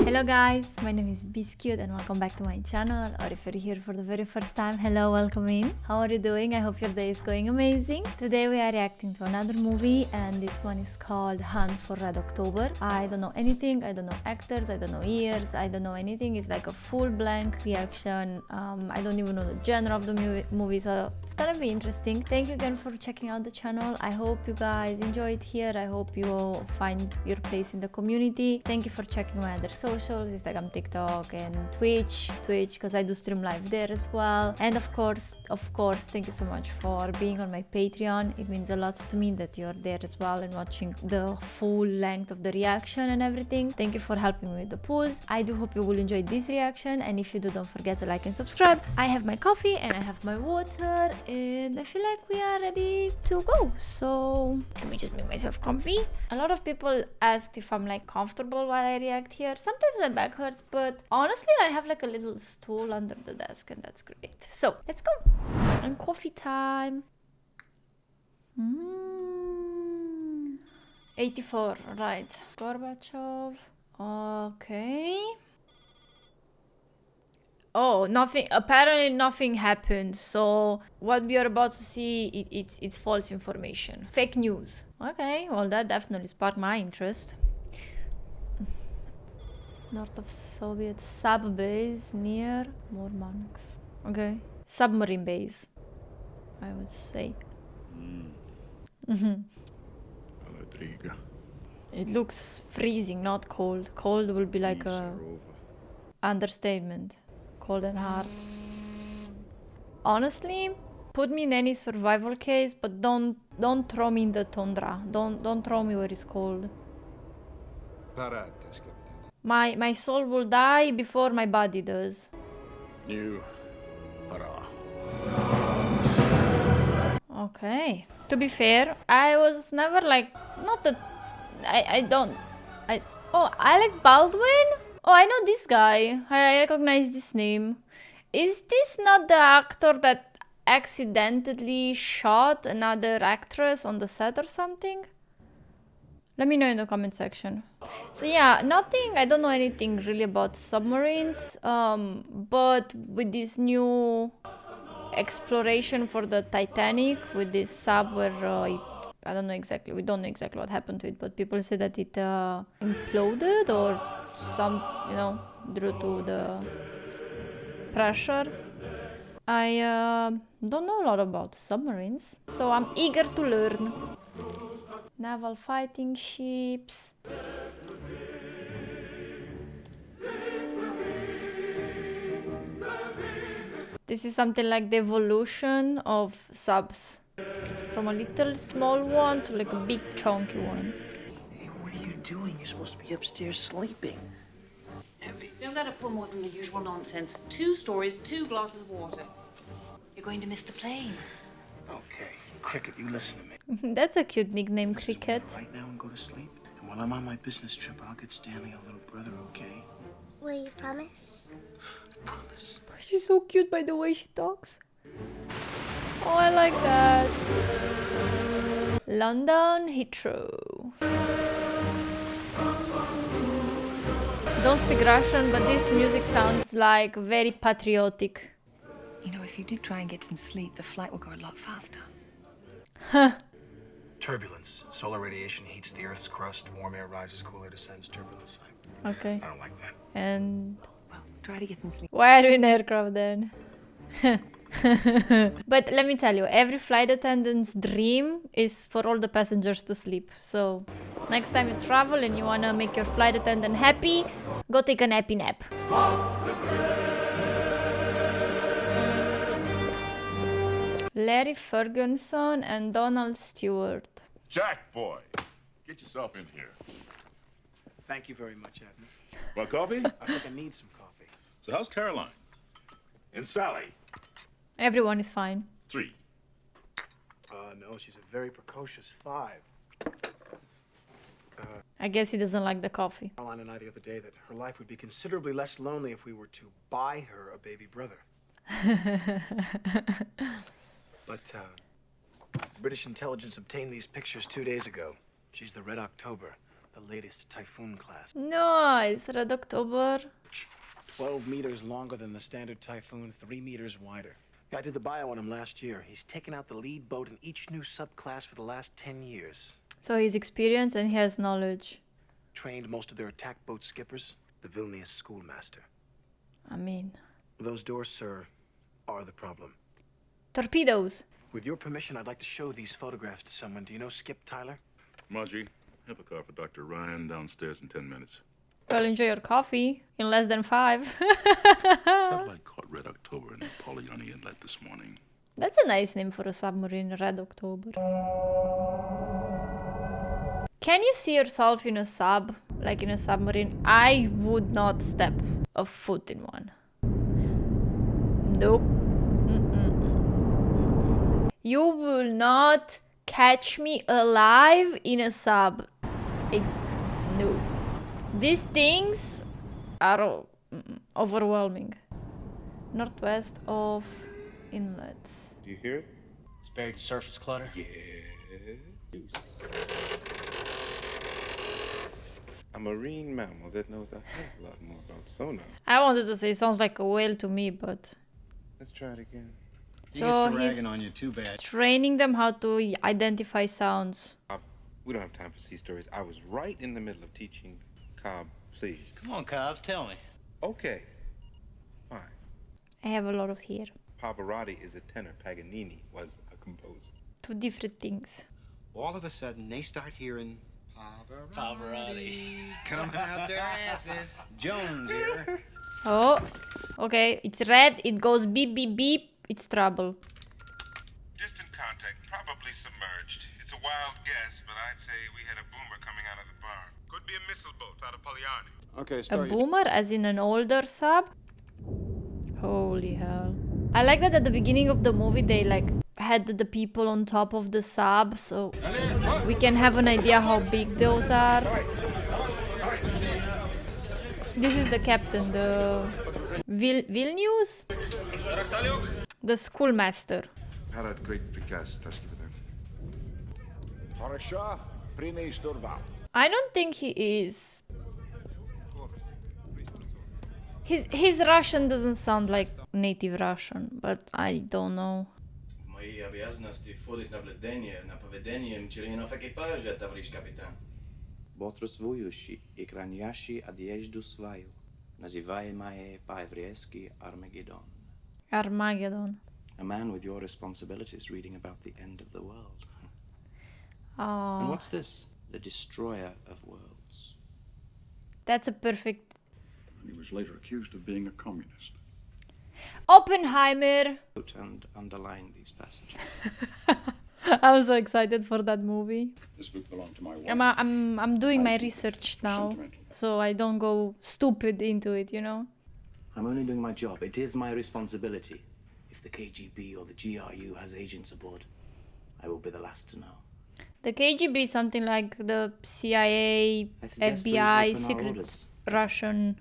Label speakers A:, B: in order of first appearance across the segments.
A: Hello guys, my name is Biscuit and welcome back to my channel, or if you're here for the very first time, hello, welcome in. How are you doing? I hope your day is going amazing. Today we are reacting to another movie and this one is called Hunt for Red October. I don't know anything, I don't know actors, I don't know years, I don't know anything. It's like a full blank reaction. I don't even know the genre of the movie, so it's gonna be interesting. Thank you again for checking out the channel. I hope you guys enjoy it here. I hope you find your place in the community. Thank you for checking my other socials, Instagram, TikTok and Twitch because I do stream live there as well. And of course, thank you so much for being on my Patreon. It means a lot to me that you're there as well and watching the full length of the reaction and everything. Thank you for helping me with the polls. I do hope you will enjoy this reaction, and if you do, don't forget to like and subscribe. I have my coffee and I have my water and I feel like we are ready to go. So let me just make myself comfy. A lot of people asked if I'm like comfortable while I react here. Sometimes my back hurts, but honestly I have like a little stool under the desk and that's great. So let's go. And coffee time. 84, right. Gorbachev. Okay. Oh, nothing. Apparently nothing happened. So what we are about to see, it's false information. Fake news. Okay, well that definitely sparked my interest. North of Soviet sub base near Murmansk. Okay. Submarine base, I would say. It looks freezing, not cold. Cold will be like a understatement. Cold and hard. Honestly, put me in any survival case, but don't throw me in the tundra. Don't throw me where it's cold. My soul will die before my body does. Okay. To be fair, I was never like, not that oh, Alec Baldwin? Oh, I know this guy. I recognize this name. Is this not the actor that accidentally shot another actress on the set or something? Let me know in the comment section. So yeah, nothing, I don't know anything really about submarines, but with this new exploration for the Titanic, with this sub where I don't know exactly, we don't know exactly what happened to it, but people say that it imploded or some, you know, due to the pressure. I don't know a lot about submarines, so I'm eager to learn. Naval fighting ships. This is something like the evolution of subs. From a little small one to like a big chunky one.
B: Hey, what are you doing? You're supposed to be upstairs sleeping. Heavy.
C: Don't let it pull more than the usual nonsense. 2 stories, 2 glasses of water. You're going to miss the plane.
B: Okay, Cricket, you listen to me.
A: That's a cute nickname, Cricket.
B: Right now and go to sleep. And while I'm on my business trip, I'll get Stanley a little brother, okay?
D: Will you promise?
B: Promise.
A: She's so cute by the way she talks. Oh, I like that. London Heathrow. Don't speak Russian, but this music sounds like very patriotic.
E: You know, if you did try and get some sleep, the flight will go a lot faster.
A: Huh.
F: Turbulence. Solar radiation heats the Earth's crust. Warm air rises, cooler descends. Turbulence.
A: Okay.
F: I don't like that.
A: And
E: Well, try to get some sleep.
A: why are you in aircraft then? But let me tell you, every flight attendant's dream is for all the passengers to sleep. So next time you travel and you wanna make your flight attendant happy, go take a nappy nap. Larry Ferguson and Donald Stewart.
G: Jack boy, get yourself in here.
B: Thank you very much, Abner.
G: Want coffee?
B: I think I need some coffee.
G: So how's Caroline? And Sally?
A: Everyone is fine.
G: 3.
B: No, she's a very precocious 5.
A: I guess he doesn't like the coffee.
B: Caroline and I the other day that her life would be considerably less lonely if we were to buy her a baby brother. But British intelligence obtained these pictures 2 days ago. She's the Red October. the latest Typhoon class.
A: Nice, Red October.
B: 12 meters longer than the standard Typhoon, 3 meters wider. I did the bio on him last year. He's taken out the lead boat in each new subclass for the last 10 years.
A: So he's experienced and he has knowledge.
B: Trained most of their attack boat skippers, the Vilnius schoolmaster.
A: I mean,
B: Those doors, sir, are the problem.
A: torpedoes.
B: With your permission, I'd like to show these photographs to someone. Do you know Skip Tyler?
G: Margie, have a car for Dr. Ryan downstairs in 10 minutes.
A: Well, enjoy your coffee in less than 5.
G: Satellite caught Red October in the Polygon Inlet this morning.
A: That's a nice name for a submarine, Red October. Can you see yourself in a sub, like in a submarine? I would not step a foot in one. Nope. You will not catch me alive in a sub. No. These things are overwhelming. Northwest of inlets.
D: Do you hear it?
H: It's buried in surface clutter.
D: Yes. A marine mammal that knows a hell of a lot more about sonar.
A: I wanted to say it sounds like a whale to me, but
D: Let's try it again.
A: so
H: ragging
A: he's
H: on you too bad.
A: training them how to identify sounds.
D: We don't have time for sea stories. I was right in the middle of teaching Cobb, please.
H: Come on, Cobb, tell me.
D: Okay. Fine.
A: I have a lot of hair.
D: Pavarotti is a tenor. Paganini was a composer.
A: Two different things.
I: All of a sudden, they start hearing
H: Pavarotti.
I: coming out their asses. Jones here.
A: Oh, okay. It's red. It goes beep, beep, beep. It's trouble.
D: Distant contact, probably submerged. It's a wild guess, but I'd say we had a boomer coming out of the bar. Could be a missile boat out of Polyarny.
I: Okay,
A: A
I: start your
A: boomer, as in an older sub? Holy hell. I like that at the beginning of the movie they like had the people on top of the sub, so we can have an idea how big those are. This is the captain, the Vilnius? The schoolmaster.
F: Harad, great prikaz, Starsky
G: Хорошо, прими штурвал.
A: I don't think he is. His Russian doesn't sound like native Russian, but I don't know.
H: Мои обязанности входит наблюдение на поведением членов экипажа, товарищ капитан.
J: Бодрствующий и хранящий одежду свою, называемое по-еврейски Armageddon.
A: Armageddon.
J: A man with your responsibilities reading about the end of the world.
A: Oh,
J: And what's this? The destroyer of worlds.
A: that's a perfect
G: He was later accused of being a communist.
A: Oppenheimer.
J: And underline these passages.
A: I'm so excited for that movie.
G: This book belonged to my wife.
A: I'm doing my research now, so I don't go stupid into it, you know.
J: I'm only doing my job. It is my responsibility. If the KGB or the GRU has agents aboard, I will be the last to know.
A: The KGB is something like the CIA,
J: I suggest we
A: FBI,
J: open our
A: secret
J: orders.
A: Russian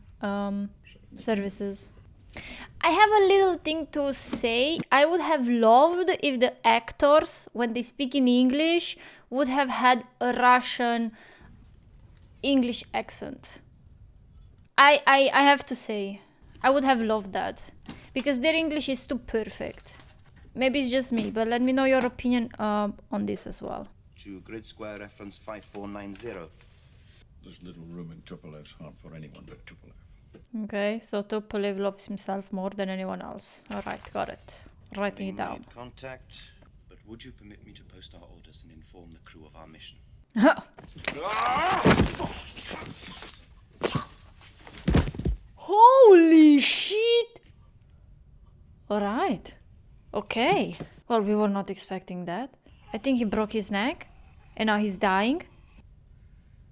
A: services. I have a little thing to say. I would have loved if the actors, when they speak in English, would have had a Russian English accent. I have to say, I would have loved that. Because their English is too perfect. Maybe it's just me, but let me know your opinion on this as well.
J: To grid square reference 5490.
G: There's little room in Triple F's heart for anyone but Triple F.
A: Okay, so Tupolev loves himself more than anyone else. Alright, got it. Writing it down.
J: Made contact, but would you permit me to post our orders and inform the crew of our mission?
A: Holy shit! Alright. Okay. Well, we were not expecting that. I think he broke his neck, and now he's dying.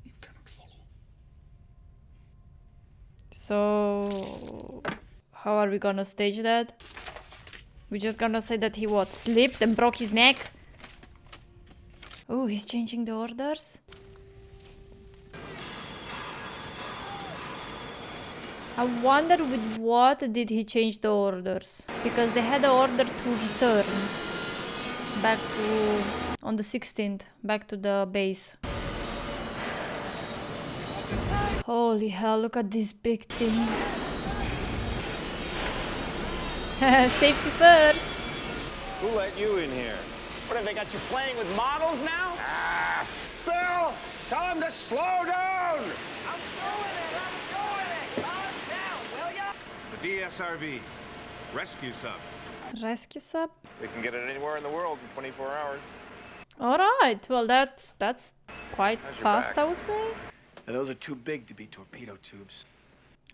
G: You cannot follow.
A: So, how are we gonna stage that? We're just gonna say that he what, slipped and broke his neck? Oh, he's changing the orders? I wonder with what did he change the orders? Because they had the order to return back to, on the 16th, back to the base. Holy hell, look at this big thing. Safety first.
I: Who let you in here? What, have they got you playing with models now? Ah, Bill, tell him to slow down. I'm doing it. Calm down, will ya?
D: The DSRV. Rescue sub.
A: Rescue sub?
I: We can get it anywhere in the world in 24 hours.
A: Alright, well that's quite
B: How's your
A: fast,
B: back?
A: I would say.
B: Now, those are too big to be torpedo tubes.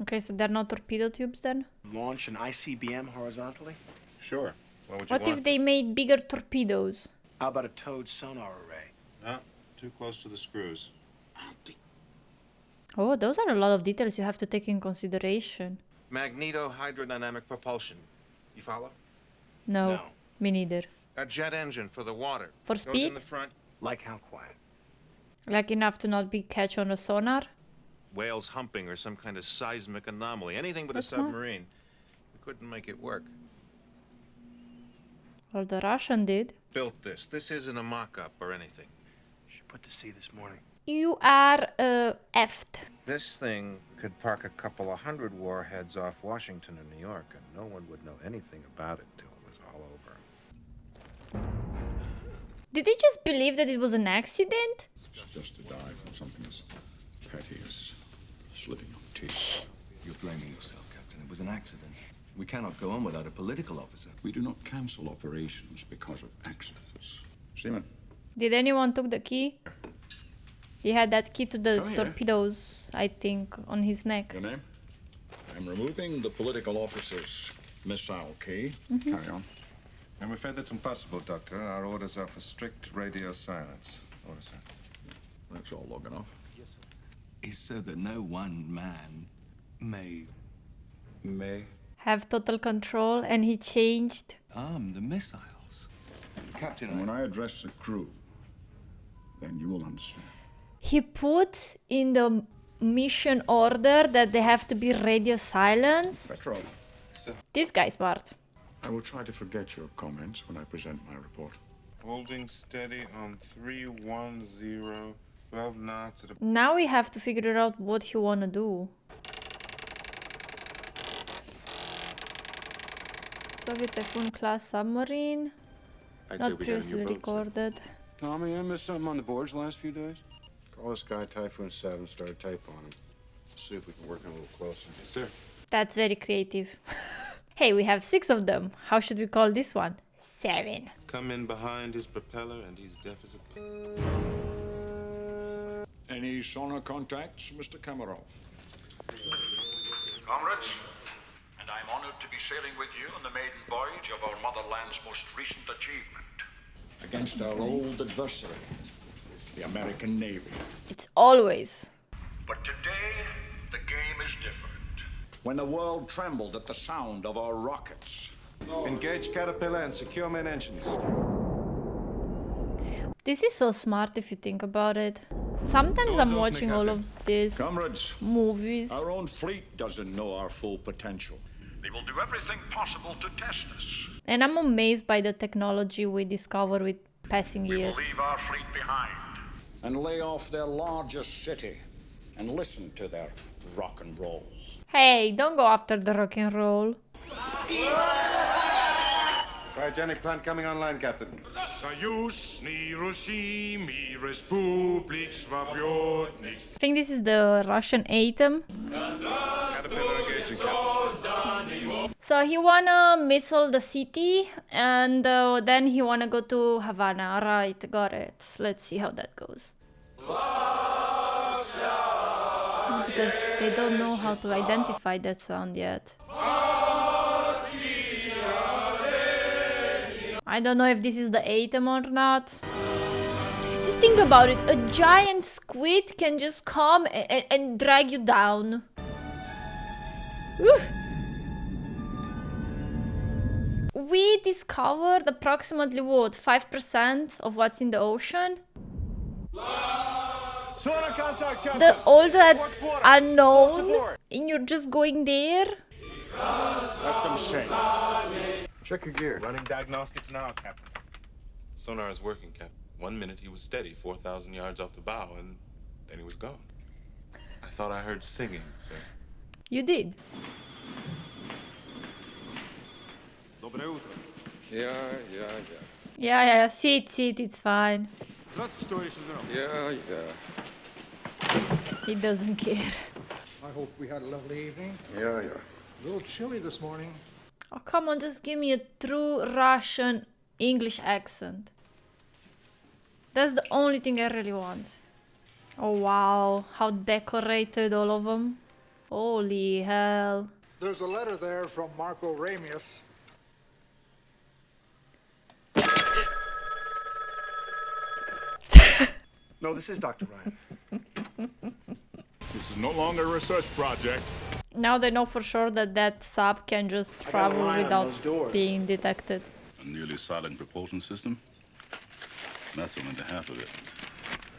A: Okay, so they're not torpedo tubes then?
B: Launch an ICBM horizontally?
D: Sure. What would you
A: What
D: want?
A: if they made bigger torpedoes?
B: How about a towed sonar array?
D: No, too close to the screws.
A: Oh, those are a lot of details you have to take in consideration.
K: Magneto-hydrodynamic propulsion. You follow?
A: No, me neither.
K: A jet engine for the water.
A: For
K: Goes
A: speed?
K: in the front.
B: Like how quiet?
A: Like enough to not be catch on a sonar?
K: Whales humping or some kind of seismic anomaly. Anything but
A: That's
K: a
A: smart.
K: submarine. We couldn't make it work.
A: Well, the Russian did.
K: Built this. This isn't a mock-up or anything.
B: She put to sea this morning.
A: You are effed.
K: This thing could park a couple of hundred warheads off Washington and New York, and no one would know anything about it till it was all over.
A: Did they just believe that it was an accident?
G: Just to die from something as petty as slipping on teeth.
J: You're blaming yourself, Captain. It was an accident. We cannot go on without a political officer.
G: We do not cancel operations because of accidents. Seaman.
A: Did anyone took the key? He had that key to the
G: Come here.
A: torpedoes, I think, on his neck.
G: Your name? I'm removing the political officer's missile key. Carry on.
D: I'm afraid that's impossible, Doctor. Our orders are for strict radio silence. Order, sir.
G: That's all long enough.
J: Is so that no one man may
A: Have total control, and he changed.
J: arm the missiles. Captain,
G: And when I address the crew, then you will understand.
A: He put in the mission order that they have to be radio silence.
G: Petro,
A: This guy's smart.
G: I will try to forget your comments when I present my report.
D: Holding steady on 310. 12 knots at a...
A: Now we have to figure out what he wanna do. Soviet Typhoon class submarine.
D: I'd say
A: Not
D: we got a
A: previously
D: new boat, sir.
A: recorded.
I: Tommy, I missed something on the boards the last few days.
D: Call this guy Typhoon 7, start a tape on him. See if we can work in a little closer. Yes, sir.
A: That's very creative. Hey, we have 6 of them. How should we call this one? 7.
D: Come in behind his propeller and he's deaf as a pin.
G: Any sonar contacts, Mr. Kamarov?
L: Comrades, and I'm honored to be sailing with you on the maiden voyage of our motherland's most recent achievement.
G: Against our old adversary, the American Navy.
A: It's always.
L: But today, the game is different.
G: When the world trembled at the sound of our rockets.
D: Engage Caterpillar and secure main engines.
A: This is so smart if you think about it. Sometimes I'm watching all of these
G: Comrades,
A: movies.
G: our own fleet doesn't know our full potential.
L: They will do everything possible to test us.
A: And I'm amazed by the technology we discover with passing
L: We will
A: years.
L: leave our fleet behind.
G: And lay off their largest city and listen to their rock and roll.
A: Hey, don't go after the rock and roll.
D: Cryogenic plant coming online, Captain.
L: Союзный России Республик Свободных.
A: I think this is the Russian anthem.
D: Caterpillar engaging, Captain.
A: So he wanna missile the city, and then he wanna go to Havana. Alright, got it. Let's see how that goes. Because they don't know how to identify that sound yet. I don't know if this is the anthem or not. Just think about it. A giant squid can just come and drag you down. Whew. We discovered approximately what, 5% of what's in the ocean?
D: Sonar contact, Captain.
A: All that unknown, and you're just going there?
D: Let them sink. Check your gear. Running diagnostics now, Captain. Sonar is working, Captain. 1 minute he was steady, 4,000 yards off the bow, and then he was gone. I
M: thought I heard singing, sir.
A: You did.
M: Доброе утро.
A: Yeah. Sit, it's fine.
M: Здравствуйте, товарищ адмирал.
A: He doesn't care.
N: I hope we had a lovely evening.
K: Yeah.
N: A little chilly this morning.
A: Oh, come on, just give me a true Russian English accent. That's the only thing I really want. Oh, wow. How decorated, all of them. Holy hell.
N: There's a letter there from Marco Ramius.
B: No, this is Dr. Ryan.
L: This is no longer a research project.
A: Now they know for sure that sub can just travel without being detected.
L: A nearly silent propulsion system? That's only the half of it.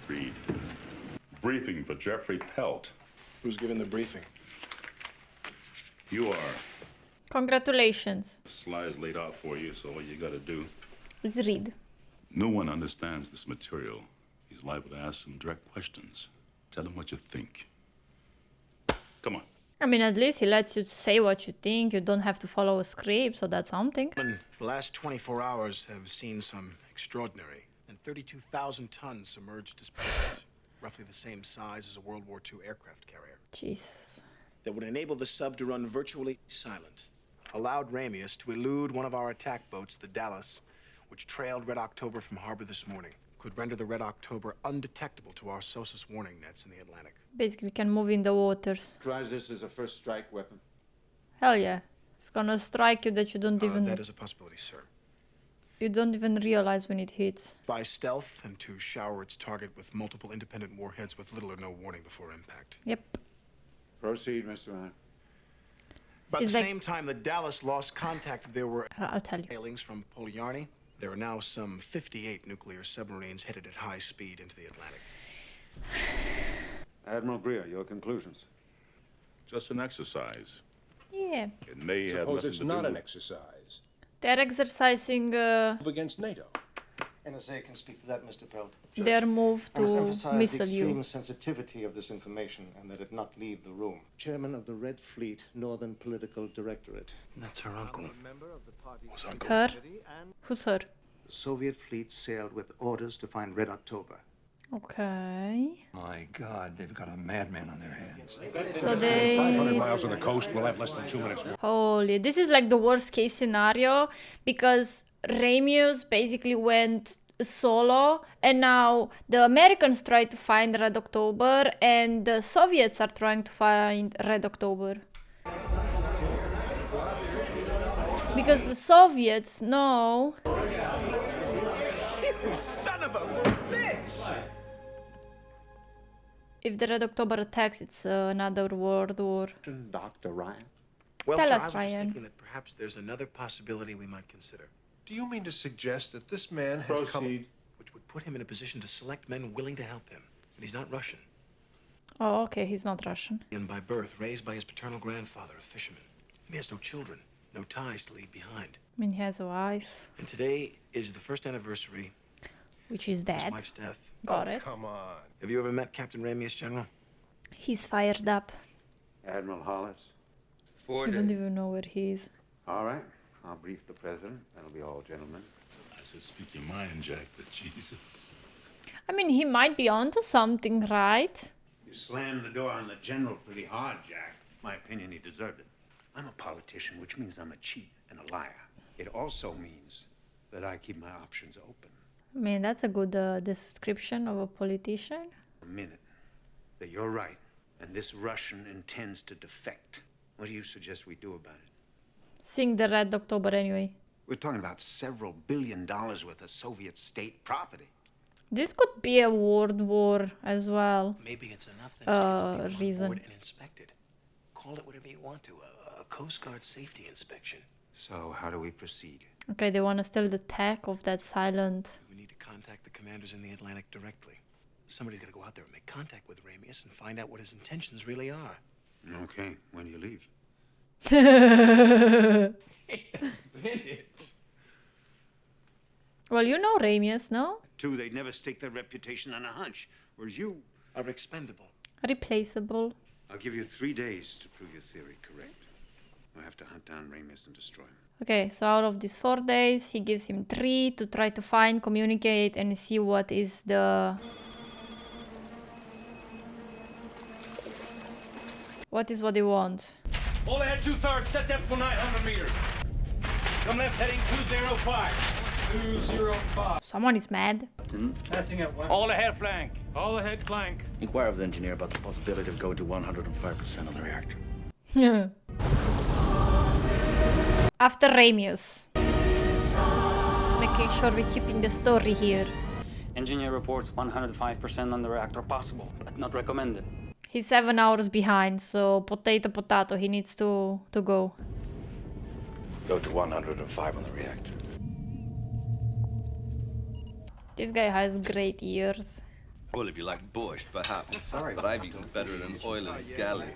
L: Read. Briefing for Jeffrey Pelt.
B: Who's giving the briefing?
L: You are.
A: Congratulations.
L: The slide is laid out for you, so all you gotta do.
A: Is read.
L: No one understands this material. He's liable to ask some direct questions. Tell him what you think. Come on.
A: I mean, at least he lets you say what you think. You don't have to follow a script, so that's something.
B: The last 24 hours have seen some extraordinary and 32,000 tons submerged displacement, roughly the same size as a World War II aircraft carrier.
A: Jesus.
B: That would enable the sub to run virtually silent. Allowed Ramius to elude one of our attack boats, the Dallas, which trailed Red October from harbor this morning. Could render the Red October undetectable to our SOSUS warning nets in the Atlantic.
A: Basically can move in the waters.
M: Tries this as a first strike weapon.
A: Hell yeah. It's gonna strike you that you don't even...
B: That is a possibility, sir.
A: You don't even realize when it hits.
B: By stealth and to shower its target with multiple independent warheads with little or no warning before impact.
A: Yep.
M: Proceed, Mr. Ryan.
B: But at the same time the Dallas lost contact, there were
A: I'll tell you.
B: Hailings from Polyarny. There are now some 58 nuclear submarines headed at high speed into the Atlantic.
M: Admiral Greer, your conclusions?
L: Just an exercise.
A: Yeah.
L: It may have
O: Suppose
L: nothing
O: it's
L: to
O: not
L: do
O: an
L: with...
O: exercise.
A: They're exercising
O: Against NATO.
P: NSA can speak to that, Mr. Pelt.
A: their move
P: I must
A: to
P: emphasize the
A: missile
P: extreme
A: you.
P: sensitivity of this information and that it not leave the room. Chairman of the Red Fleet Northern Political Directorate.
B: That's her uncle.
P: Whose uncle?
A: Her? Who's her?
P: The Soviet fleet sailed with orders to find Red October.
A: Okay.
F: My God, they've got a madman on their hands.
A: So they...
O: 500 miles on the coast, we'll have less than 2 minutes.
A: Holy, this is like the worst case scenario because Ramius basically went solo and now the Americans try to find Red October and the Soviets are trying to find Red October. Because the Soviets know...
B: You son of a bitch!
A: If the Red October attacks, it's another world war.
B: Dr. Ryan? Well,
A: Tell
B: sir,
A: us,
B: I was just
A: Ryan.
B: thinking that perhaps there's another possibility we might consider.
K: Do you mean to suggest that this man has come...
B: Which would put him in a position to select men willing to help him. And he's not Russian.
A: Oh, okay, he's not Russian.
B: And by birth, raised by his paternal grandfather, a fisherman. And he has no children, no ties to leave behind.
A: I mean, he has a wife,
B: And today is the first anniversary
A: which is
B: of his
A: dead.
B: wife's death.
A: Got it.
K: Come on.
B: Have you ever met Captain Ramius, General?
A: He's fired up.
M: Admiral Hollis.
J: 4
A: You don't
J: days.
A: even know where he is.
J: All right. I'll brief the president. That'll be all, gentlemen.
L: I said, speak your mind, Jack, but Jesus.
A: I mean, he might be onto something, right?
J: You slammed the door on the general pretty hard, Jack. My opinion, he deserved it. I'm a politician, which means I'm a cheat and a liar. It also means that I keep my options open.
A: I mean, that's a good description of a politician.
J: A minute. That you're right, and this Russian intends to defect. What do you suggest we do about it?
A: Sing the Red October anyway.
J: We're talking about several $1 billion worth of Soviet state property.
A: This could be a world war as well.
B: Maybe it's enough that get some people on
A: reason.
B: board and inspect it. Call it whatever you want to. A Coast Guard safety inspection.
J: So how do we proceed?
A: Okay, they want to steal the tech of that silent.
B: We need to contact the commanders in the Atlantic directly. Somebody's got to go out there and make contact with Ramius and find out what his intentions really are.
J: Okay, when do you leave?
A: Well, you know Ramius, no?
J: Two, they'd never stake their reputation on a hunch. Whereas you
B: are expendable.
A: Replaceable.
J: I'll give you 3 days to prove your theory correct. We'll have to hunt down Ramius and destroy him.
A: Okay, so out of these 4 days, he gives him 3 to try to find, communicate, and see what is the... What is what he wants.
I: All ahead 2/3, set depth for 900 meters. Come left heading 205. 205.
A: Someone is mad.
I: Passing at one. All ahead flank. All ahead flank.
H: Inquire of the engineer about the possibility of going to 105% on the reactor.
A: After Ramius. Just making sure we're keeping the story here.
Q: Engineer reports 105% on the reactor possible, but not recommended.
A: He's 7 hours behind, so potato, he needs to go.
H: Go to 105 on the reactor.
A: This guy has great ears.
R: Well, if you like borscht, perhaps. Sorry, but I've eaten better than oil in its galley.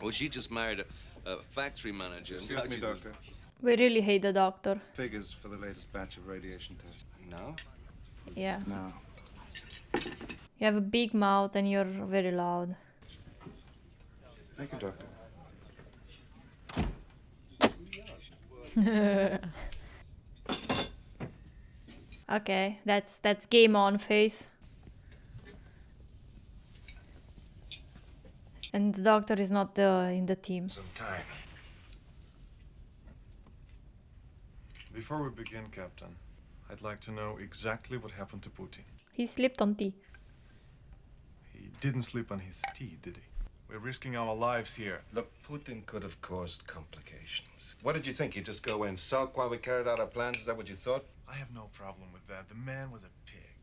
R: Well, she just married a factory manager.
S: Excuse me, Doctor.
A: We really hate the doctor.
S: Figures for the latest batch of radiation tests.
R: No?
A: Yeah.
S: No.
A: You have a big mouth and you're very loud.
S: Thank you, Doctor.
A: Okay, that's game on face. And the doctor is not in the team.
S: Some time. Before we begin, Captain, I'd like to know exactly what happened to Putin.
A: He slipped on tea.
S: He didn't sleep on his tea, did he? We're risking our lives here. Look, Putin could have caused complications. What did you think? He'd just go away and sulk while we carried out our plans? Is that what you thought? I have no problem with that. The man was a pig.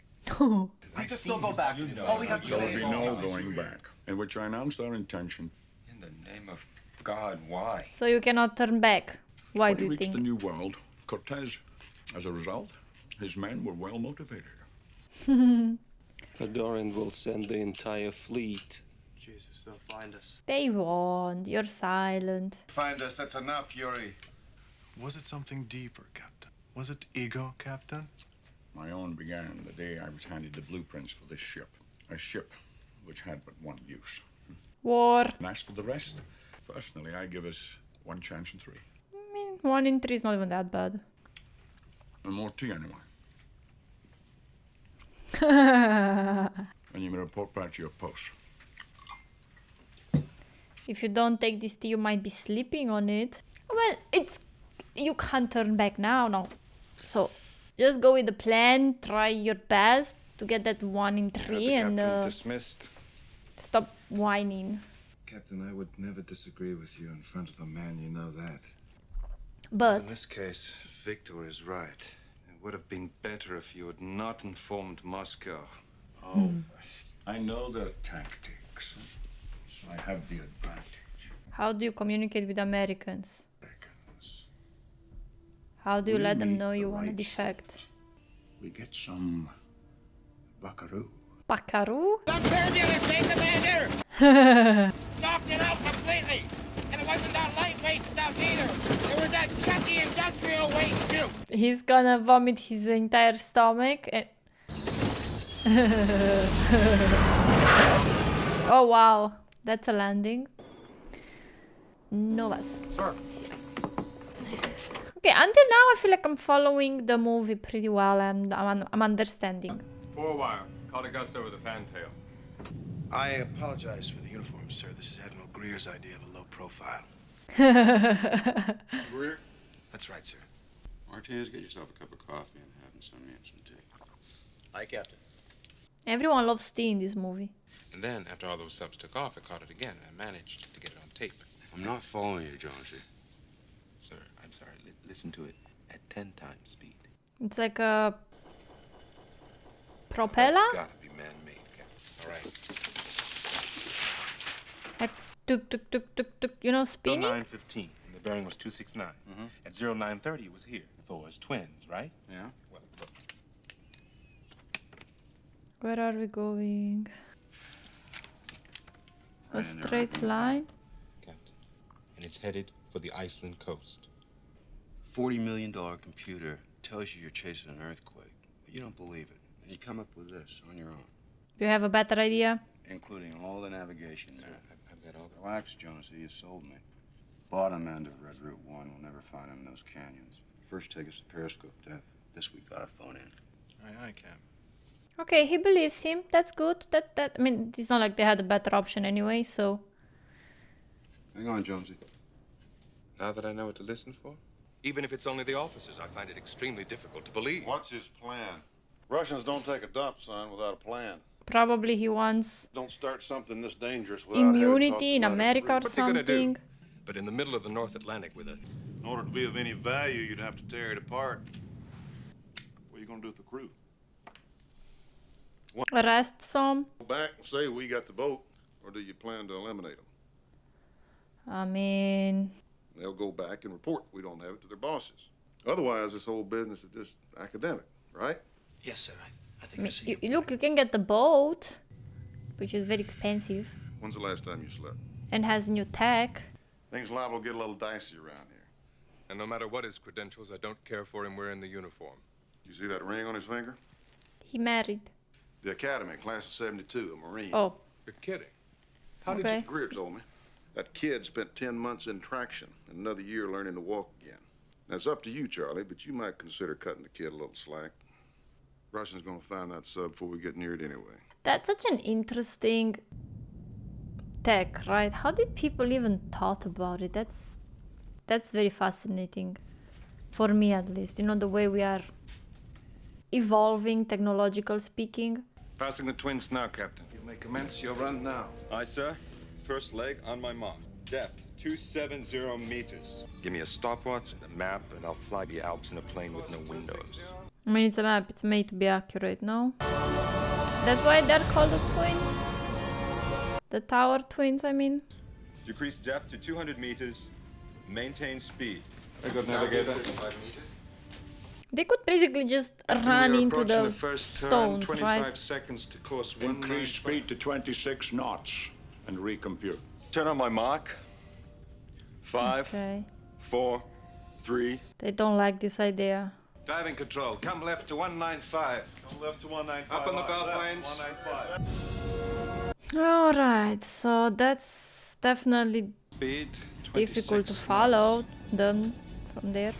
R: We can still go back. All we have to
L: There
R: say
L: will
R: is
L: be no going back, in which I announced our intention.
S: In the name of God, why?
A: So you cannot turn back. Why
L: When
A: do
L: he
A: you
L: reached
A: think?
L: the New World, Cortez, as a result, his men were well motivated.
R: Doran will send the entire fleet.
F: Jesus, they'll find us.
A: They won't. You're silent.
S: Find us, that's enough, Yuri. Was it something deeper, Captain? Was it ego, Captain?
L: My own began the day I was handed the blueprints for this ship. A ship which had but one use.
A: War.
L: And as for the rest, personally, I give us 1 chance in 3.
A: I mean, 1 in 3 is not even that bad.
L: And more tea, anyway. And you may report back to your post.
A: If you don't take this tea, you might be sleeping on it. Well, you can't turn back now, no. So, just go with the plan, try your best to get that 1 in 3 and
S: dismissed.
A: stop whining.
S: Captain, I would never disagree with you in front of a man, you know that.
A: But
S: in this case, Victor is right. It would have been better if you had not informed Moscow.
L: Oh, I know their tactics. So I have the advantage.
A: how do you communicate with Americans? How do you let them know you want a defect?
L: We get some buckaroo.
A: Buckaroo?
I: Stop turbulence, Commander! Knocked it out completely! And it wasn't that lightweight stuff either! It was that chunky industrial waste too!
A: He's gonna vomit his entire stomach and... Oh wow, that's a landing. Nova Scotia. Okay, until now I feel like I'm following the movie pretty well and I'm understanding.
S: 4-wire. Caught a gust over the fantail.
B: I apologize for the uniform, sir. This is Admiral Greer's idea of a low profile.
L: Greer?
B: That's right, sir.
T: Martinez, get yourself a cup of coffee and have some tea.
R: Aye, Captain.
A: Everyone loves tea in this movie.
D: And then, after all those subs took off, I caught it again, and I managed to get it on tape.
T: I'm not following you, Jonesy.
D: Sir, I'm sorry. Listen to it at 10 times speed.
A: It's like a propeller?
D: It's gotta be man-made, Captain. All right.
A: Like tuk tuk tuk tuk tuk, you know, spinning?
D: 0915, and the bearing was 269. At 0930, it was here. Thor's twins, right?
T: Yeah.
D: Well, look.
A: Where are we going? A
T: Right in there,
A: straight line?
D: Captain. And it's headed for the Iceland coast.
T: $40 million computer tells you you're chasing an earthquake, but you don't believe it. And you come up with this on your own.
A: Do you have a better idea?
T: Including all the navigation.
D: Sir, I've
T: that all. Relax, Jonesy. You sold me. Bottom end of Red Route 1. We'll never find him in those canyons. First, take us to Periscope, Def. This we gotta phone in.
F: Aye, Cap.
A: Okay, he believes him. That's good. I mean, it's not like they had a better option anyway, so.
T: Hang on, Jonesy.
S: Now that I know what to listen for? Even if it's only the officers, I find it extremely difficult to believe.
L: What's his plan? Russians don't take a dump, son, without a plan.
A: Probably he wants
L: Don't start something this dangerous without having
A: immunity
L: talked
A: in
L: about it
A: America or
L: through.
A: something.
S: But in the middle of the North Atlantic with a...
L: In order to be of any value, you'd have to tear it apart. What are you gonna do with the crew?
A: Arrest some.
L: Go back and say we got the boat, or do you plan to eliminate them?
A: I mean,
L: They'll go back and report we don't have it to their bosses. Otherwise, this whole business is just academic, right?
F: Yes, sir. I think
A: I mean,
F: I see.
A: look, you can get the boat, which is very expensive
L: When's the last time you slept?
A: and has new tech.
L: Things liable to get a little dicey around here.
S: And no matter what his credentials, I don't care for him wearing the uniform.
L: You see that ring on his finger?
A: He married.
L: The academy, class of 72, a Marine.
A: Oh.
S: You're kidding.
L: How did
A: Okay.
L: you? Greer told me. That kid spent 10 months in traction and another year learning to walk again. That's up to you, Charlie, but you might consider cutting the kid a little slack. Russians gonna find that sub before we get near it anyway.
A: That's such an interesting tech, right? How did people even thought about it? That's very fascinating. For me, at least. You know, the way we are evolving, technological speaking.
S: Passing the twins now, Captain. You may commence your run now.
U: Aye, sir. First leg on my mark. Depth, 270 meters.
S: Give me a stopwatch and a map, and I'll fly the Alps in a plane with no windows.
A: I mean, it's a map. It's made to be accurate, no? That's why they're called the twins. The tower twins, I mean.
U: Decrease depth to 200 meters. Maintain speed.
S: Very good, navigator.
A: They could basically just run
U: We're
A: into
U: approaching
A: the
U: first turn,
A: stones,
U: 25
A: right?
U: seconds to course
G: Increase speed to 26 knots and recompute.
U: Turn on my mark. 5,
A: Okay.
U: 4, 3.
A: They don't like this idea.
S: Diving control. Come left to 195.
L: Come left to 195.
S: Up on the bell planes.
L: 195.
A: Alright, so that's definitely
S: Speed.
A: difficult to follow them from there.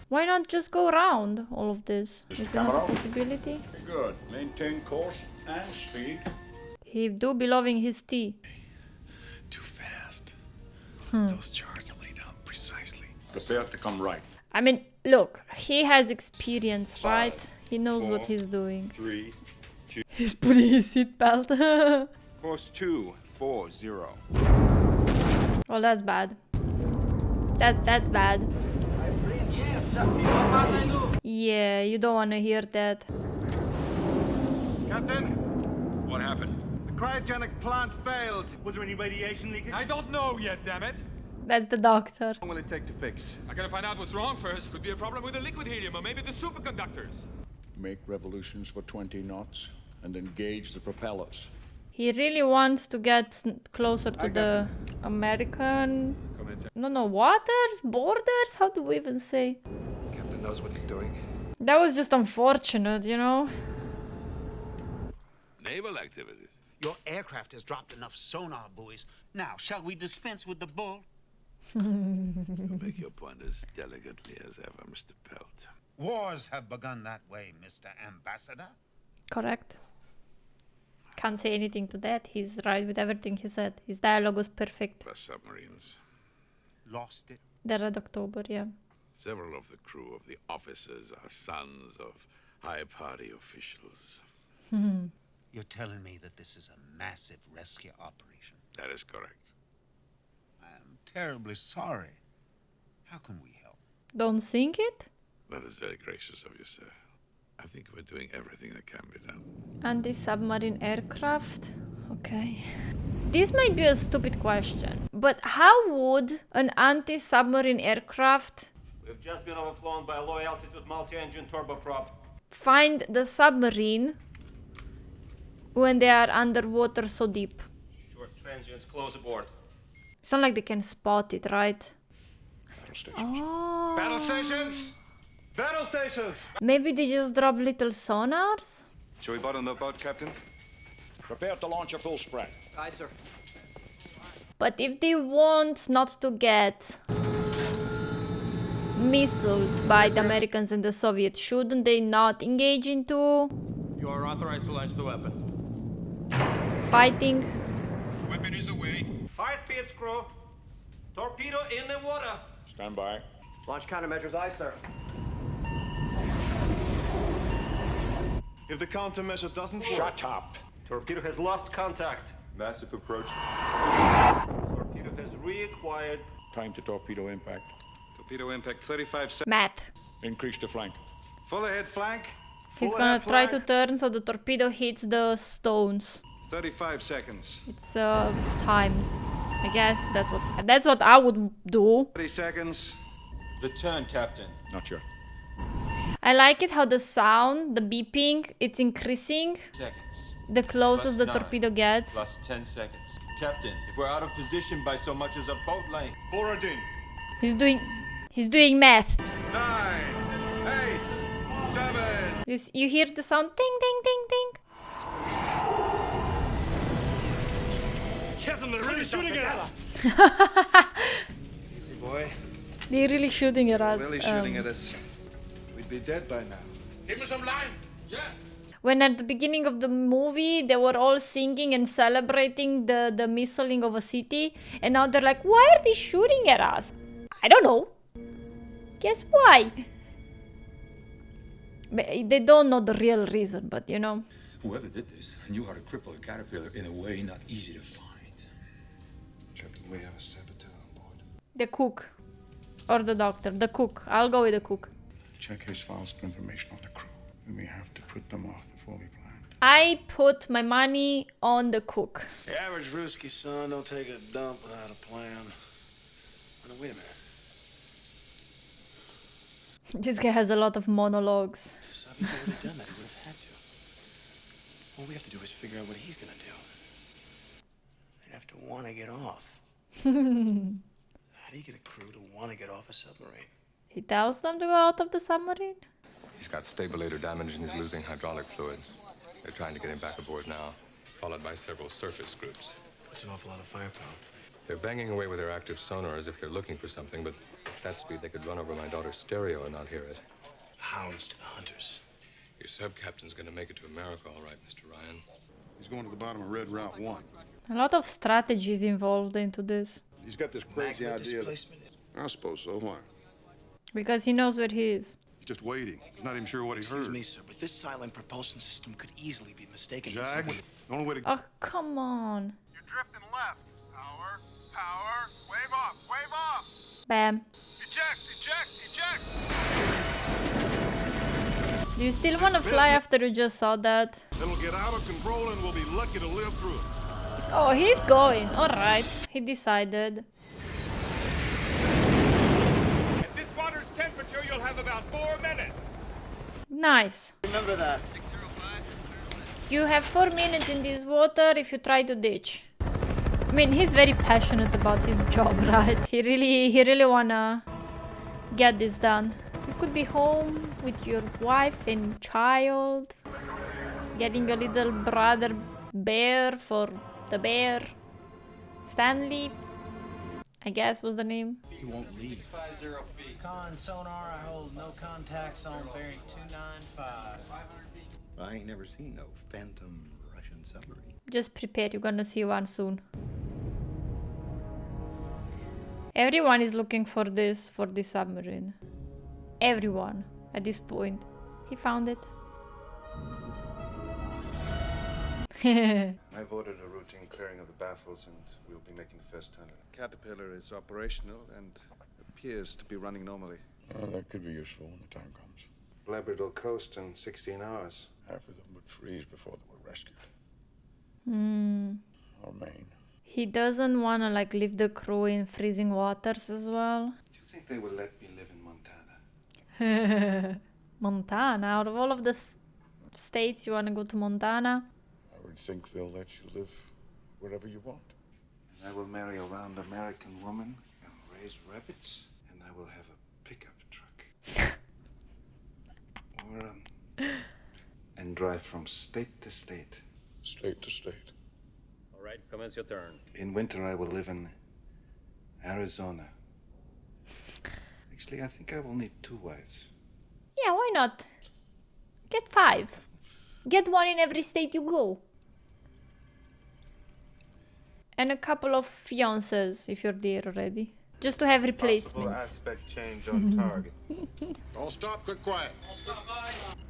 A: Why not just go around all of this? Is it not a possibility?
G: Good. Maintain course and speed.
A: He do be loving his tea.
F: Too fast.
A: Hmm.
F: Those charts lay down precisely.
G: Prepare to come right.
A: I mean, look, he has experience, right? He knows what
U: 4,
A: he's doing.
U: 3, 2.
A: He's putting his seatbelt.
U: Course 240.
A: Oh, that's bad. That's bad. Yeah, you don't want to hear that.
V: Captain,
S: What happened?
V: the cryogenic plant failed. Was there any radiation leakage? I don't know yet, damn it.
A: That's the doctor.
V: How long will it take to fix? I gotta find out what's wrong first. Could be a problem with the liquid helium or maybe the superconductors.
G: Make revolutions for 20 knots and engage the propellers.
A: He really wants to get closer to the American... No, waters? Borders? How do we even say?
S: Captain knows what he's doing.
A: That was just unfortunate, you know?
W: Naval activities.
J: Your aircraft has dropped enough sonar buoys. Now, shall we dispense with the bull?
W: You make your point as delicately as ever, Mr. Pelt.
J: Wars have begun that way, Mr. Ambassador.
A: Correct. Can't say anything to that. He's right with everything he said. His dialogue was perfect.
W: For submarines.
J: Lost it.
A: The Red October, yeah.
W: Several of the crew of the officers are sons of high party officials.
J: You're telling me that this is a massive rescue operation?
W: That is correct.
J: I am terribly sorry. How can we help?
A: Don't sink it?
W: That is very gracious of you, sir. I think we're doing everything that can be done.
A: Anti-submarine aircraft? Okay. This might be a stupid question, but how would an anti-submarine aircraft
V: We've just been overflown by a low-altitude multi-engine turboprop.
A: find the submarine when they are underwater so deep?
V: Short transients close aboard.
A: It's not like they can spot it, right? Oh.
V: Battle stations! Battle stations!
A: Maybe they just drop little sonars?
S: Shall we bottom the boat, Captain?
G: Prepare to launch a full spread.
X: Aye, sir.
A: But if they want not to get missiled by the Americans and the Soviets, shouldn't they not engage into
I: You are authorized to launch the weapon.
A: fighting?
I: Weapon is away. High speed screw. Torpedo in the water.
G: Stand by.
H: Launch countermeasures, aye, sir.
U: If the countermeasure doesn't work...
G: Shut up.
I: Torpedo has lost contact.
U: Massive approach.
I: Torpedo has reacquired.
G: Time to torpedo impact.
U: Torpedo impact 35 seconds.
A: Math.
G: Increase the flank.
U: Full ahead flank.
A: He's
U: Full
A: gonna
U: ahead
A: try
U: flank.
A: to turn so the torpedo hits the stones.
U: 35 seconds.
A: It's timed. I guess that's what I would do.
U: 30 seconds.
S: The turn, Captain.
G: Not sure.
A: I like it how the sound, the beeping, it's increasing
S: Seconds.
A: the closest the
S: Plus 9.
A: torpedo gets.
S: Plus 10 seconds. Captain, if we're out of position by so much as a boat length.
U: Forwarding.
A: He's doing math.
U: 9, 8, 7.
A: You hear the sound ding ding ding ding.
I: Captain, they're really shooting at us.
U: Easy, boy.
A: They're really shooting at us.
U: Really shooting at us. We'd be dead by now.
I: Give me some line. Yeah.
A: When at the beginning of the movie they were all singing and celebrating the missiling of a city, and now they're like, why are they shooting at us? I don't know. Guess why? But they don't know the real reason, but you know.
C: Whoever did this knew how to cripple a caterpillar in a way not easy to find.
U: Captain, we have a saboteur on board.
A: The cook. Or the doctor. The cook. I'll go with the cook.
G: Check his files for information on the crew. We may have to put them off before we planned.
A: I put my money on the cook.
F: The average Ruski son don't take a dump without a plan. Oh, no, wait a minute.
A: This guy has a lot of monologues.
F: He's already done that. He would have had to. All we have to do is figure out what he's gonna do. They'd have to want to get off. How do you get a crew to want to get off a submarine?
A: He tells them to go out of the submarine?
E: He's got stabilator damage and he's losing hydraulic fluid. They're trying to get him back aboard now, followed by several surface groups.
F: That's an awful lot of firepower.
E: They're banging away with their active sonar as if they're looking for something, but at that speed they could run over my daughter's stereo and not hear it.
F: Hounds to the hunters.
E: Your sub-captain's gonna make it to America, all right, Mr. Ryan.
L: He's going to the bottom of Red Route 1.
A: A lot of strategies involved into this.
L: He's got this crazy idea. I suppose so. Why?
A: Because he knows where he is.
L: He's just waiting. He's not even sure what he heard.
B: Excuse me, sir, but this silent propulsion system could easily be mistaken for
L: Jack,
B: someone.
L: the only way to...
A: Oh, come on.
D: You're drifting left. Power. Wave off. Wave off.
A: Bam.
D: Eject. Eject. Eject.
A: Do you still want to fly after you just saw that?
L: It'll get out of control and we'll be lucky to live through it.
A: Oh, he's going. Alright. He decided.
V: At this water's temperature, you'll have about 4 minutes.
A: Nice.
I: Remember that.
A: You have 4 minutes in this water if you try to ditch. I mean, he's very passionate about his job, right? He really wanna get this done. You could be home with your wife and child, getting a little brother bear for the bear. Stanley, I guess was the name.
F: He won't leave.
N: 50 feet. Con sonar, I hold no contacts on bearing 295.
T: I ain't never seen no phantom Russian submarine.
A: Just prepare, you're gonna see one soon. Everyone is looking for this submarine. Everyone at this point. He found it.
S: I've ordered a routine clearing of the baffles, and we'll be making the first turn.
U: Caterpillar is operational and appears to be running normally.
G: Oh, that could be useful when the time comes.
S: Labrador coast in 16 hours.
G: Half of them would freeze before they were rescued. Or Maine.
A: He doesn't wanna like leave the crew in freezing waters as well.
S: Do you think they would let me live in Montana?
A: Montana, out of all of the states you wanna go to Montana?
G: I would think they'll let you live wherever you want.
S: And I will marry a round American woman and raise rabbits, and I will have a pickup truck. And drive from state to state.
G: State to state.
V: All right,
K: right, commence your turn.
C: In winter, I will live in Arizona. Actually, I think I will need 2 wives.
A: Yeah, why not? Get 5. Get 1 in every state you go. And a couple of fiancés if you're there already. Just to have replacements.
U: Aspect change on target.
L: All stop, quick, quiet.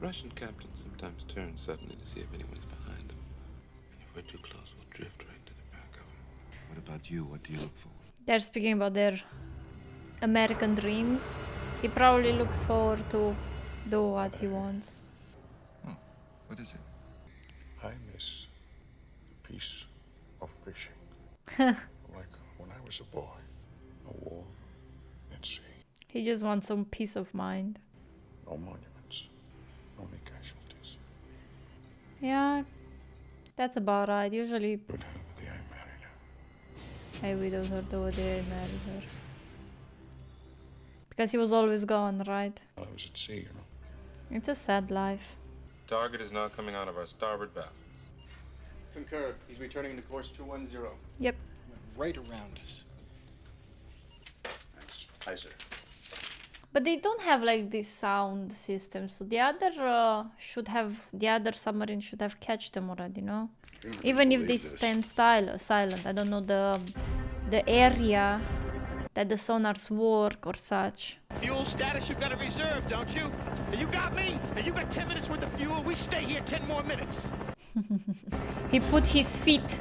W: Russian captains sometimes turn suddenly to see if anyone's behind them. If we're too close, we'll drift right to the back of them.
C: What about you? What do you look for?
A: They're speaking about their American dreams. He probably looks forward to do what he wants.
C: What is it?
G: I miss the peace of fishing. Like when I was a boy. No war at sea.
A: He just wants some peace of mind.
G: No monuments. Only casualties.
A: Yeah, that's about right. Usually, I widowed her the day I married her. Because he was always gone, right?
G: I was at sea, you know.
A: It's a sad life.
U: Target is now coming out of our starboard baffles.
F: Concur. He's returning to course 210.
A: Yep.
F: Right around us.
T: Thanks. Aye, sir.
A: But they don't have like this sound system, so the other submarine should have catched them already, no? Even if they stand silent, I don't know the area that the sonars work or such.
I: Fuel status, you've got a reserve, don't you? You got me? You got 10 minutes worth of fuel? We stay here 10 more minutes.
A: He put his feet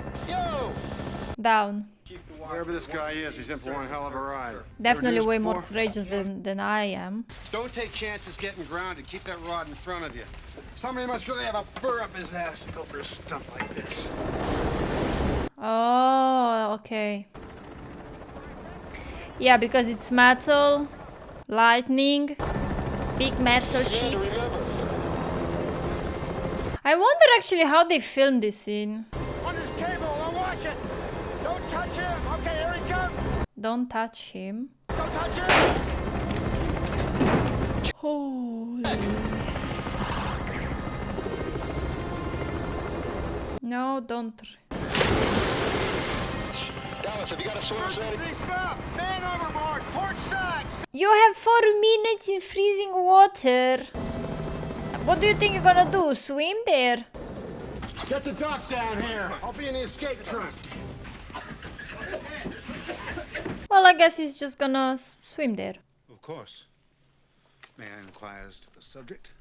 A: down.
J: Wherever this guy is, he's in for one hell of a ride.
A: Definitely way more courageous than I am.
F: Don't take chances getting grounded. Keep that rod in front of you. Somebody must really have a burr up his ass to go for a stunt like this.
A: Oh, okay. Yeah, because it's metal, lightning, big metal ship. I wonder actually how they filmed this scene.
I: On this cable, don't watch it. Don't touch him. Okay, here he comes.
A: Don't touch him.
I: Don't touch him.
A: Holy fuck. No, don't.
I: Dallas, have you got a source ready? Stop! Man overboard! Port side!
A: You have 4 minutes in freezing water. What do you think you're gonna do? Swim there?
F: Get the dock down here. I'll be in the escape trunk.
A: Well, I guess he's just gonna swim there.
J: Of course. May I inquire as to the subject?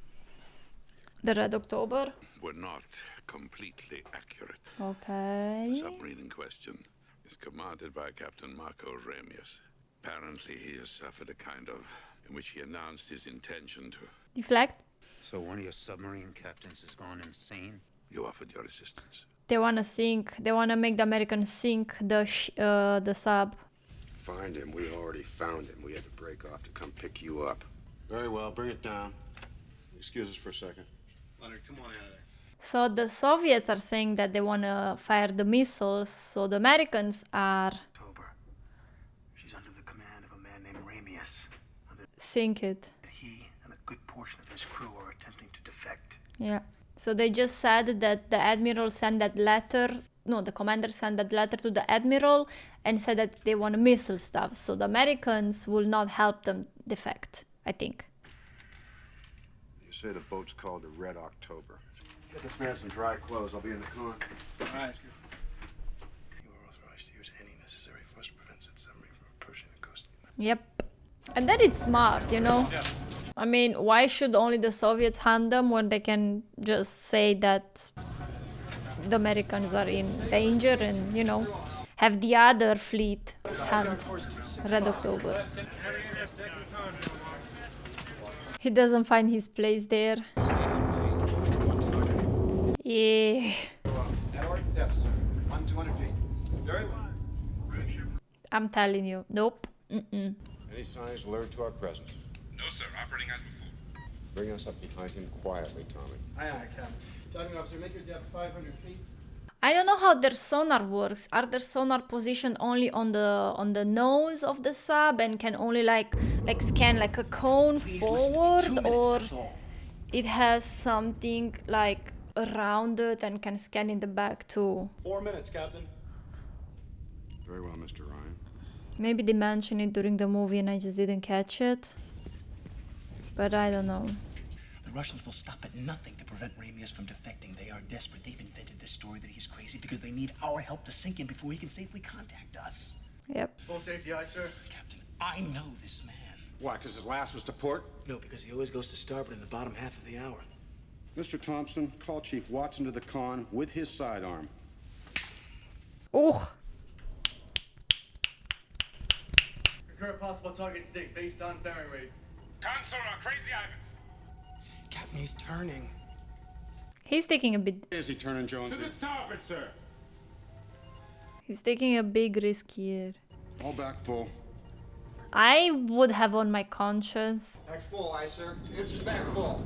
A: The Red October.
W: Were not completely accurate.
A: Okay.
W: The submarine in question is commanded by Captain Marco Ramius. Apparently, he has suffered a kind of... in which he announced his intention to...
A: Deflect?
J: So one of your submarine captains has gone insane?
W: You offered your assistance.
A: They wanna sink. They wanna make the Americans sink the sub.
T: Find him. We already found him. We had to break off to come pick you up.
F: Very well, bring it down. Excuse us for a second. Leonard, come on out of there.
A: So the Soviets are saying that they wanna fire the missiles, so the Americans are...
F: She's under the command of a man named Ramius.
A: Sink it.
F: He and a good portion of his crew are attempting to defect.
A: Yeah. So they just said that the admiral sent that letter... No, the commander sent that letter to the admiral and said that they want missile stuff. So the Americans will not help them defect, I think.
T: You say the boat's called the Red October.
F: Get this man some dry clothes. I'll be in the car.
J: All right.
F: You are authorized to use any necessary force to prevent said submarine from approaching the coast.
A: Yep. And that is smart, you know? I mean, why should only the Soviets hunt them when they can just say that the Americans are in danger and, you know, have the other fleet hunt Red October. He doesn't find his place there. Yeah.
F: At depth, sir. 200 feet. Very well.
A: I'm telling you, nope.
T: Any signs alert to our presence?
D: No, sir. Operating as before.
T: Bring us up behind him quietly, Tommy.
F: Aye, aye, Captain. Diving officer, make your depth 500 feet.
A: I don't know how their sonar works. Are their sonar positioned only on the nose of the sub and can only like scan like a cone forward, or it has something like around it and can scan in the back too?
F: 4 minutes, Captain.
T: Very well, Mr. Ryan.
A: Maybe they mentioned it during the movie and I just didn't catch it. But I don't know.
F: The Russians will stop at nothing to prevent Ramius from defecting. They are desperate. They've invented this story that he's crazy because they need our help to sink him before he can safely contact us.
A: Yep.
H: Full safety, aye, sir.
F: Captain, I know this man.
J: Why, because his last was to port?
F: No, because he always goes to starboard in the bottom half of the hour.
T: Mr. Thompson, call Chief Watson to the con with his sidearm.
A: Oh.
H: Current possible target sig based on bearing rate.
D: Sonar, crazy Ivan.
F: Captain, he's turning.
A: He's taking a bit.
T: Is he turning, Jones?
D: To the starboard, sir.
A: He's taking a big risk here.
T: All back full.
A: I would have on my conscience,
J: Back full, aye, sir. It's back full.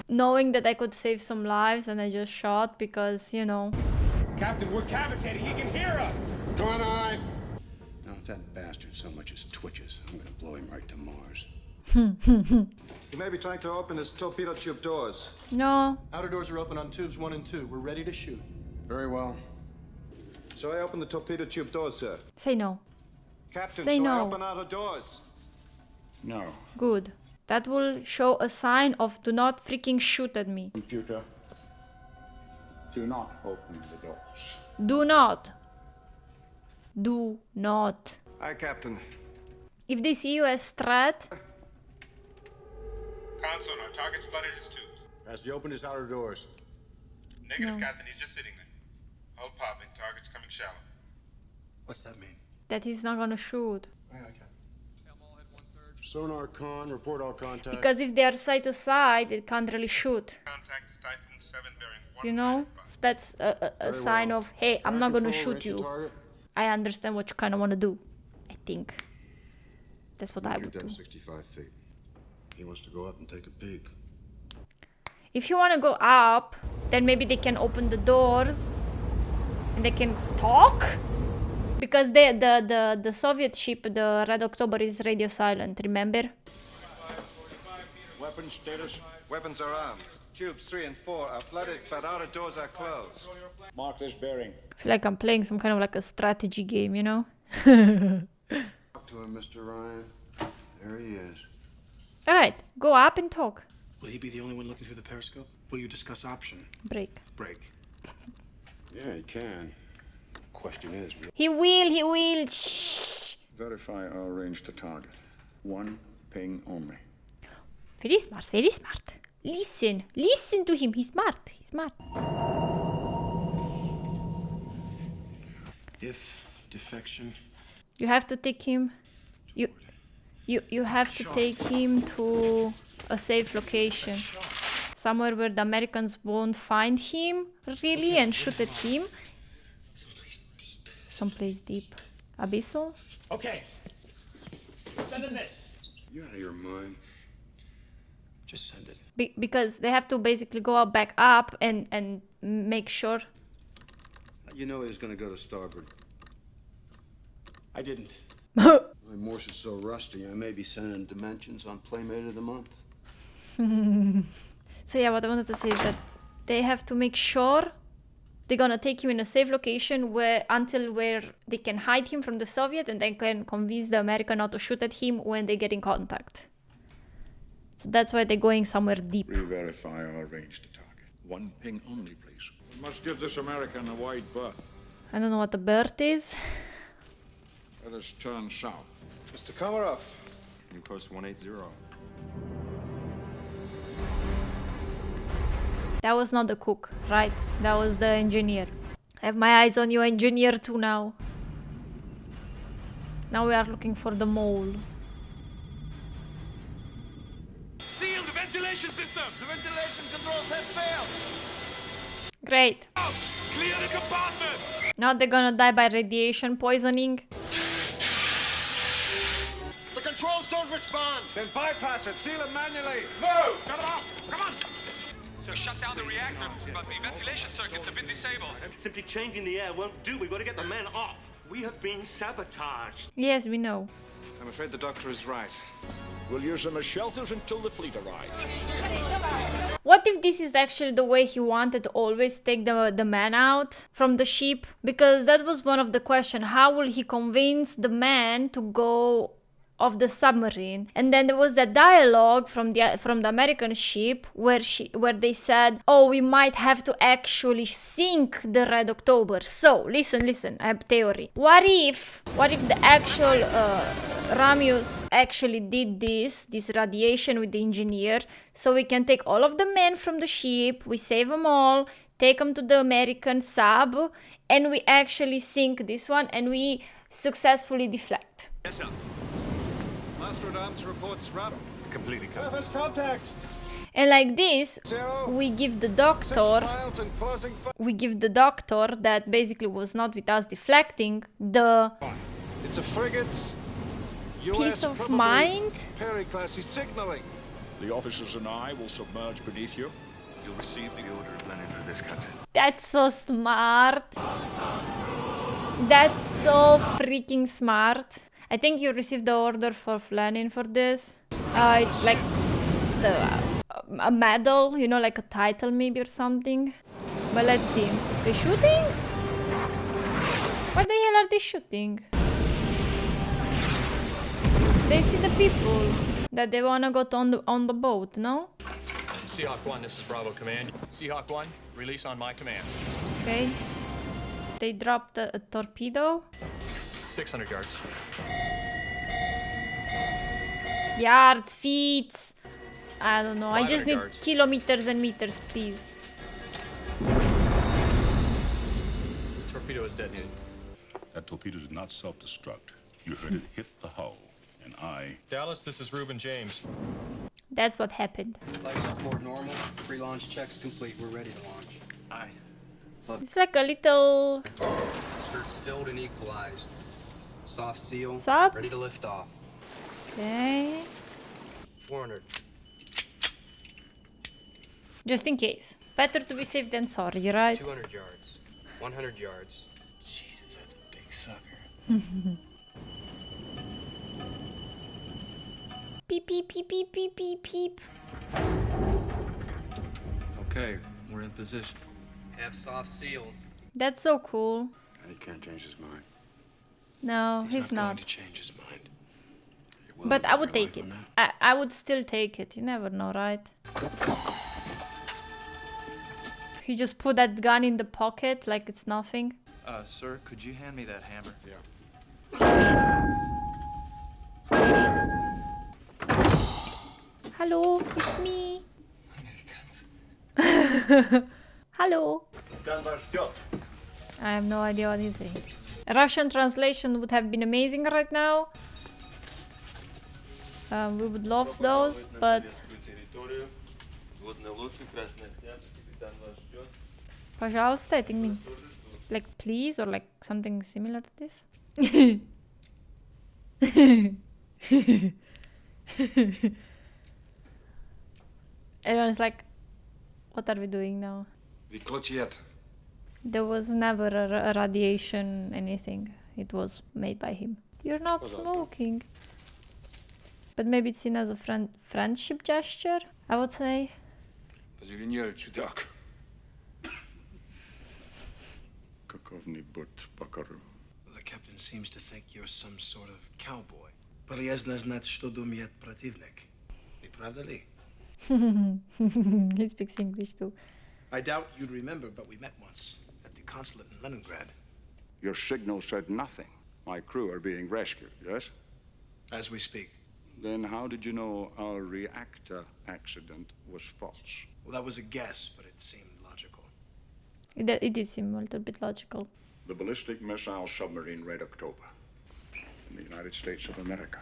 A: knowing that I could save some lives, and I just shot because, you know.
I: Captain, we're cavitating. He can hear us.
T: Come on, aye. Now, if that bastard so much as twitches, I'm gonna blow him right to Mars.
S: You may be trying to open his torpedo tube doors.
A: No.
K: Outer doors are open on tubes 1 and 2. We're ready to shoot.
T: Very well.
S: Shall I open the torpedo tube doors, sir?
A: Say no.
S: Captain,
A: Say
S: shall
A: no.
S: I open outer doors?
T: No.
A: Good. That will show a sign of do not freaking shoot at me.
T: Computer, do not open the doors.
A: Do not. Do not.
S: Aye, Captain.
A: If they see you as threat,
D: Sonar, target's flooded his tubes.
T: Has he opened his outer doors?
D: Negative,
A: No.
D: Captain. He's just sitting there. Hull popping. Target's coming shallow.
F: What's that mean?
A: that he's not gonna shoot.
T: Sonar con, report all contact.
A: Because if they are side to side, it can't really shoot.
D: Contact is Typhoon 7 bearing 1.
A: You know? So that's a sign of, hey, I'm not gonna shoot you. I understand what you kind of want to do. I think. That's what I would do.
T: 65 feet. He wants to go up and take a peek.
A: If you want to go up, then maybe they can open the doors and they can talk. Because the Soviet ship, the Red October, is radio silent, remember?
S: Weapons status? Weapons are armed. Tubes 3 and 4 are flooded, but outer doors are closed.
T: Mark this bearing.
A: I feel like I'm playing some kind of like a strategy game, you know?
T: Talk to him, Mr. Ryan. There he is.
A: Alright, go up and talk.
F: Will he be the only one looking through the periscope? Will you discuss option?
A: Break.
F: Break.
T: Yeah, he can. Question is...
A: He will. Shh.
G: Verify our range to target. One ping only.
A: Very smart, very smart. Listen to him. He's smart.
F: If defection...
A: You have to take him. You have to take him to a safe location. Somewhere where the Americans won't find him, really, and shoot at him. Someplace deep. Abyssal?
F: Okay. Send him this.
T: You out of your mind?
F: Just send it.
A: Because they have to basically go out back up and make sure.
T: You know he was going to go to starboard.
F: I didn't.
T: My Morse is so rusty, I may be sending dimensions on Playmate of the Month.
A: So yeah, what I wanted to say is that they have to make sure they're gonna take him in a safe location where they can hide him from the Soviet and they can convince the American not to shoot at him when they get in contact. So that's why they're going somewhere deep.
G: Re-verify our range to target. One ping only, please. We must give this American a wide berth.
A: I don't know what the berth is.
G: Let us turn south.
S: Mr. Komarov. New course 180.
A: That was not the cook, right? That was the engineer. I have my eyes on you, engineer, too now. Now we are looking for the mole.
I: Seal the ventilation system! The ventilation controls have failed!
A: Great.
I: Clear the compartment!
A: Now they're gonna die by radiation poisoning.
I: The controls don't respond!
S: Then bypass it. Seal it manually.
I: No! Shut them off! Come on!
V: So shut down the reactor, but the ventilation circuits have been disabled.
H: Simply changing the air won't do. We've got to get the men off. We have been sabotaged.
A: Yes, we know.
M: I'm afraid the doctor is right.
G: We'll use them as shelters until the fleet arrives.
A: What if this is actually the way he wanted to always take the man out from the ship? Because that was one of the questions. How will he convince the man to go off the submarine? And then there was that dialogue from the American ship where they said, oh, we might have to actually sink the Red October. So listen, I have theory. What if the actual Ramius actually did this radiation with the engineer, so we can take all of the men from the ship, we save them all, take them to the American sub, and we actually sink this one and we successfully deflect.
M: Yes, sir. Mastrodam's reports random. Completely cut.
G: Surface contact.
A: And like this, we give the doctor that basically was not with us deflecting the
G: It's a frigate.
A: peace of mind.
G: Perry-class is signaling. The officers and I will submerge beneath you.
M: You'll receive the order of landing for this country.
A: That's so smart. That's so freaking smart. I think you received the order for Flannin for this. It's like a medal, you know, like a title maybe or something. But let's see. They shooting? What the hell are they shooting? They see the people that they wanna go on the boat, no?
O: Seahawk 1, this is Bravo Command. Seahawk 1, release on my command.
A: Okay. They dropped a torpedo.
O: 600 yards.
A: Yards, feet. I don't know. I just need
O: yards.
A: kilometers and meters, please.
O: Torpedo is detonated.
P: That torpedo did not self-destruct. You heard it hit the hull, and
O: Dallas, this is Reuben James.
A: That's what happened.
Q: Life support normal. Pre-launch checks complete. We're ready to launch. Aye.
A: It's like a little...
Q: Skirts filled and equalized. Soft seal.
A: Sub?
Q: Ready to lift off.
A: Okay.
Q: 400.
A: Just in case. Better to be safe than sorry, right?
Q: 200 yards. 100 yards. Jesus, that's a big sucker.
A: Beep, beep, beep, beep, beep, beep, beep.
M: Okay, we're in position.
Q: Have soft sealed.
A: That's so cool.
M: He can't change his mind.
A: No, he's not.
F: Going to change his mind.
A: But I would take it. I would still take it. You never know, right? He just put that gun in the pocket like it's nothing.
M: Sir, could you hand me that hammer? Yeah.
A: Hello, it's me. Hello. I have no idea what he's saying. A Russian translation would have been amazing right now. We would love those, but... Пожалуйста, I think means like please or like something similar to this. Everyone's like, what are we doing now? There was never a radiation anything. It was made by him. You're not smoking. But maybe it's seen as a friendship gesture, I would say.
M: Позеленел чудак.
F: The captain seems to think you're some sort of cowboy. Полезно знать, что думает противник. Не правда ли?
A: He speaks English too.
F: I doubt you'd remember, but we met once at the consulate in Leningrad.
G: Your signal said nothing. My crew are being rescued, yes?
F: As we speak.
G: Then how did you know our reactor accident was false?
F: Well, that was a guess, but it seemed logical.
A: It did seem a little bit logical.
G: The ballistic missile submarine Red October in the United States of America.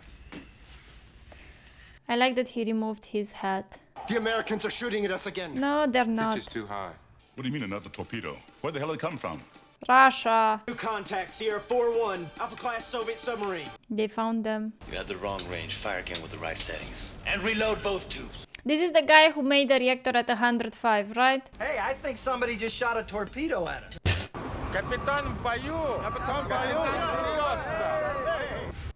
A: I like that he removed his hat.
X: The Americans are shooting at us again.
A: No, they're not.
M: Pitch is too high.
P: What do you mean another torpedo? Where the hell did it come from?
A: Russia.
N: New contact, Sierra 4-1, Alpha-class Soviet submarine.
A: They found them.
Y: You had the wrong range. Fire again with the right settings. And reload both tubes.
A: This is the guy who made the reactor at 105, right?
N: Hey, I think somebody just shot a torpedo at us.
M: Капитан в бою! Капитан в бою!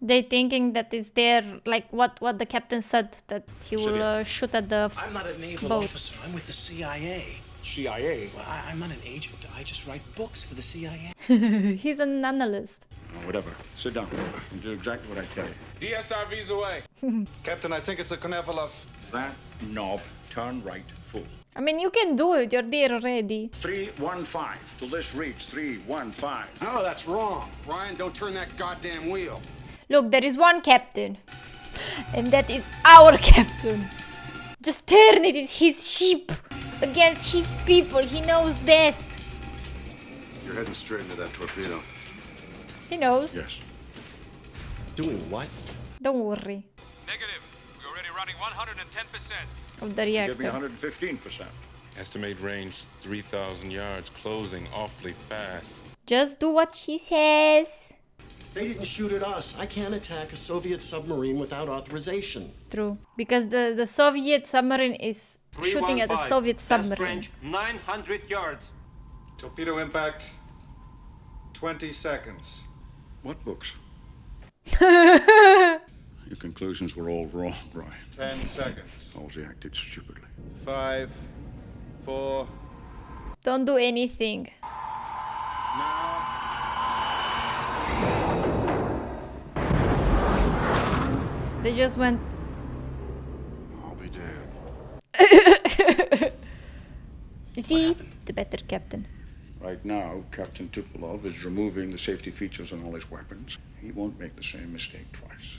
A: They thinking that is there, like what the captain said, that he will shoot at the
I: I'm not a naval
A: boat.
I: officer. I'm with the CIA.
G: CIA?
I: Well, I'm not an agent. I just write books for the CIA.
A: He's an analyst.
G: Oh, whatever. Sit down and do exactly what I tell you.
V: DSRV's away. Captain, I think it's a Knevelov.
G: That knob, turn right full.
A: I mean, you can do it. You're there already.
G: 315. Till this reads 315.
X: No, that's wrong. Ryan, don't turn that goddamn wheel.
A: Look, there is one captain. And that is our captain. Just turn it. It's his ship. Against his people. He knows best.
T: You're heading straight into that torpedo.
A: He knows.
G: Yes.
X: Doing what?
A: Don't worry.
V: Negative. We're already running 110%.
A: Of the
G: Give me
A: reactor.
G: 115%.
D: Estimate range 3,000 yards, closing awfully fast.
A: Just do what he says.
X: They didn't shoot at us. I can't attack a Soviet submarine without authorization.
A: True. Because the Soviet submarine is shooting at the Soviet
M: Best
A: submarine.
M: range 900 yards.
S: Torpedo impact, 20 seconds.
G: What books? Your conclusions were all wrong, Brian.
S: 10 seconds.
G: Halsey acted stupidly.
S: 5, 4.
A: Don't do anything. They just went.
T: I'll be damned.
A: You see? The better captain.
G: Right now, Captain Tupolev is removing the safety features on all his weapons. He won't make the same mistake twice.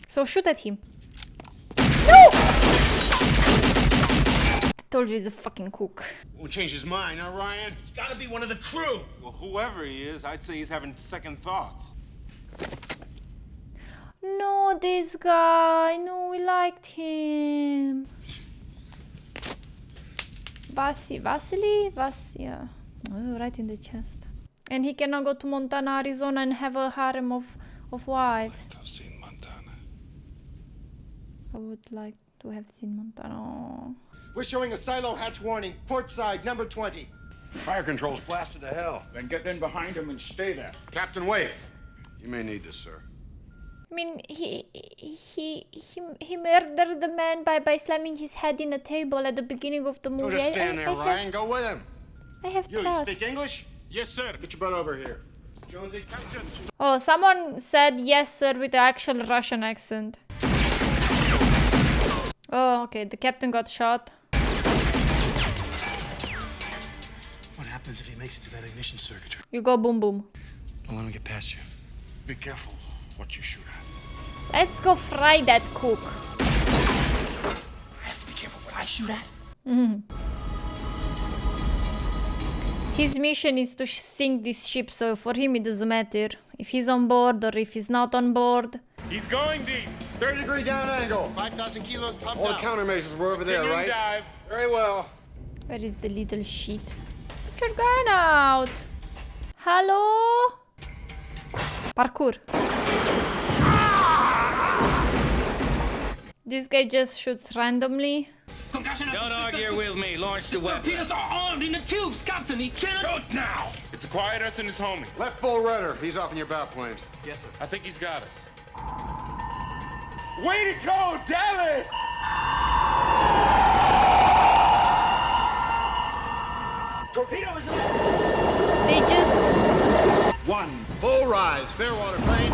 A: So shoot at him. No! Told you the fucking cook.
X: Won't change his mind, huh, Ryan?
I: It's gotta be one of the crew.
U: Well, whoever he is, I'd say he's having second thoughts.
A: No, this guy. No, we liked him. Vasily? Yeah. Oh, right in the chest. And he cannot go to Montana, Arizona and have a harem of wives.
T: I've seen Montana.
A: I would like to have seen Montana. Oh.
X: We're showing a silo hatch warning. Port side, number 20.
T: Fire control's blasted to hell.
G: Then get in behind him and stay there.
T: Captain, wait. You may need this, sir.
A: I mean, he murdered the man by slamming his head in a table at the beginning of the movie.
X: Don't just stand there, Ryan. Go with him.
A: I have
X: You
A: trust.
X: speak English?
V: Yes, sir.
X: Get your butt over here. Jonesy, Captain.
A: Oh, someone said yes, sir, with the actual Russian accent. Oh, okay. The captain got shot.
F: What happens if he makes it to that ignition circuitry?
A: You go boom boom.
F: Don't let him get past you. Be careful what you shoot at.
A: Let's go fry that cook.
F: I have to be careful what I shoot at.
A: His mission is to sink this ship, so for him it doesn't matter if he's on board or if he's not on board.
U: He's going deep.
X: 30-degree down angle. 5,000 kilos pumped
T: All the
X: out.
T: countermeasures were over there,
U: Continuing
T: right?
U: dive.
X: Very well.
A: Where is the little shit? Put your gun out. Hello? Parkour. This guy just shoots randomly.
M: Don't argue with me. Launch the weapon.
N: Torpedoes are armed in the tubes, Captain. He cannot.
U: Shoot now! It's quiet us and his homie.
X: Left full rudder. He's off in your bow planes.
N: Yes, sir.
U: I think he's got us.
X: Way to go, Dallas!
N: Torpedoes.
A: They just
X: One. Full rise. Fair water plane.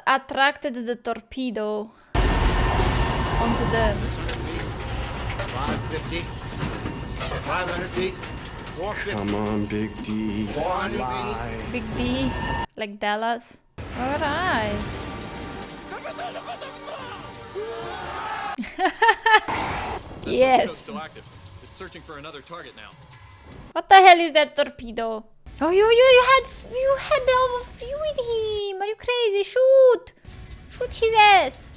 A: attracted the torpedo onto them.
X: 550. 500 feet. 450.
F: Come on, Big D.
X: 400 feet.
A: Big D, like Dallas. Alright.
O: Torpedo's
A: Yes.
O: still active. It's searching for another target now.
A: What the hell is that torpedo? Oh, you had the view with him. Are you crazy? Shoot! Shoot his ass.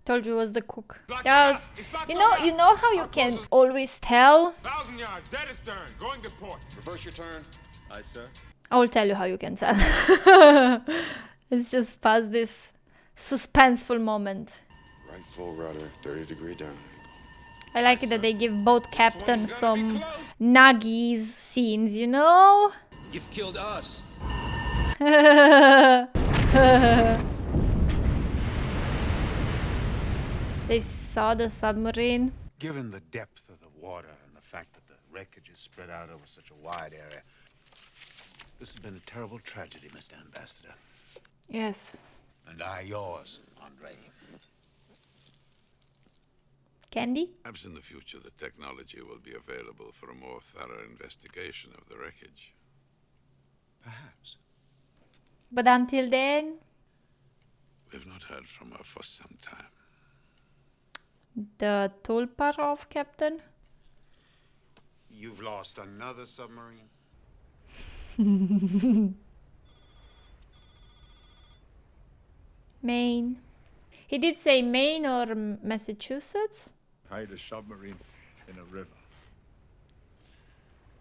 A: Told you it was the cook. Yes. You know how you can always tell?
U: 1,000 yards, dead astern, going to port.
X: Reverse your turn.
U: Aye, sir.
A: I will tell you how you can tell. Let's just pass this suspenseful moment.
T: Right full rudder, 30-degree down
A: I like it that they give both captains some nuggies scenes, you know?
M: You've killed us.
A: They saw the submarine.
J: Given the depth of the water and the fact that the wreckage is spread out over such a wide area, this has been a terrible tragedy, Mr. Ambassador.
A: Yes.
J: And I yours, Andre.
A: Candy?
W: Perhaps in the future the technology will be available for a more thorough investigation of the wreckage.
J: Perhaps.
A: But until then,
W: We've not heard from her for some time.
A: the tulpa of Captain.
J: You've lost another submarine?
A: Maine. He did say Maine or Massachusetts.
G: Hide a submarine in a river.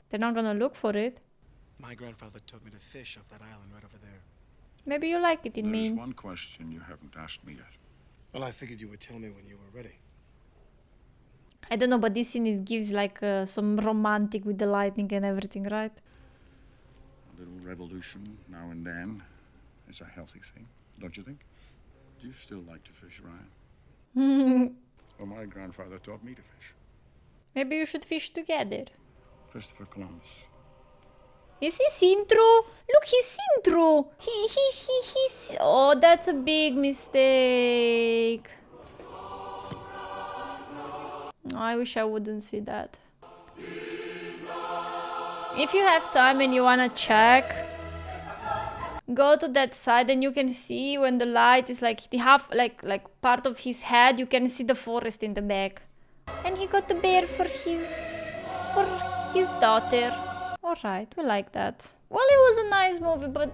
A: They're not gonna look for it.
F: My grandfather taught me to fish off that island right over there.
A: Maybe you like it in
G: There's
A: Maine.
G: one question you haven't asked me yet.
F: Well, I figured you would tell me when you were ready.
A: I don't know, but this scene gives like some romantic with the lightning and everything, right?
G: A little revolution now and then is a healthy thing, don't you think? Do you still like to fish, Ryan? Well, my grandfather taught me to fish.
A: Maybe you should fish together.
G: Christopher Columbus.
A: Is he seen through? Look, he's seen through. He's... Oh, that's a big mistake. I wish I wouldn't see that. If you have time and you wanna check, go to that side and you can see when the light is like the half, like part of his head, you can see the forest in the back. And he got the bear for his daughter. Alright, we like that. Well, it was a nice movie, but